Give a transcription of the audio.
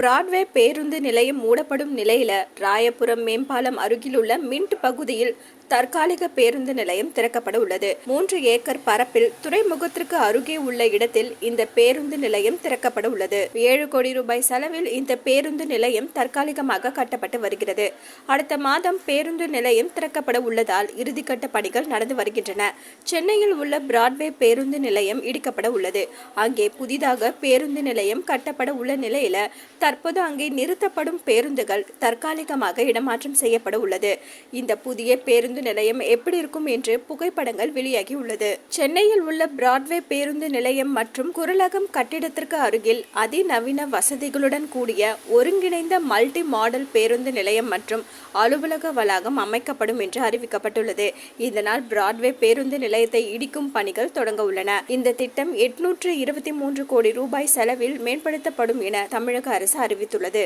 Broadway பேருந்து நிலையம் மூடப்படும் நிலையில ராயபுரம் மேம்பாலம் அருகிலுள்ள மின்ட் பகுதியில் தற்காலிக பேருந்து நிலையம் திறக்கப்பட உள்ளது. 3 ஏக்கர் பரப்பில் துறைமுகத்திற்கு அருகே உள்ள இடத்தில் இந்த பேருந்து நிலையம் திறக்கப்பட உள்ளது. 7 கோடி ரூபாய் செலவில் இந்த பேருந்து நிலையம் தற்காலிகமாக கட்டப்பட்டு வருகிறது. அடுத்த மாதம் பேருந்து நிலையம் திறக்கப்பட உள்ளதால் இறுதிக்கட்ட பணிகள் நடந்து வருகின்றன. சென்னையில் உள்ள பிராட்வே பேருந்து நிலையம் இடிக்கப்பட உள்ளது. அங்கே புதிதாக பேருந்து நிலையம் கட்டப்பட உள்ள நிலையில தற்போது அங்கே நிறுத்தப்படும் பேருந்துகள் தற்காலிகமாக இடமாற்றம் செய்யப்பட உள்ளது. இந்த புதிய பேருந்து நிலையம் எப்படி இருக்கும் என்று புகைப்படங்கள் வெளியாகி உள்ளது. சென்னையில் உள்ள பிராட்வே பேருந்து நிலையம் மற்றும் குரலகம் கட்டிடத்திற்கு அருகில் அதிநவீன வசதிகளுடன் கூடிய ஒருங்கிணைந்த மல்டி மாடல் பேருந்து நிலையம் மற்றும் அலுவலக வளாகம் அமைக்கப்படும் என்று அறிவிக்கப்பட்டுள்ளது. இதனால் பிராட்வே பேருந்து நிலையத்தை இடிக்கும் பணிகள் தொடங்க உள்ளன. இந்த திட்டம் 823 கோடி ரூபாய் செலவில் மேம்படுத்தப்படும் என தமிழக அரசு அறிவித்துள்ளது.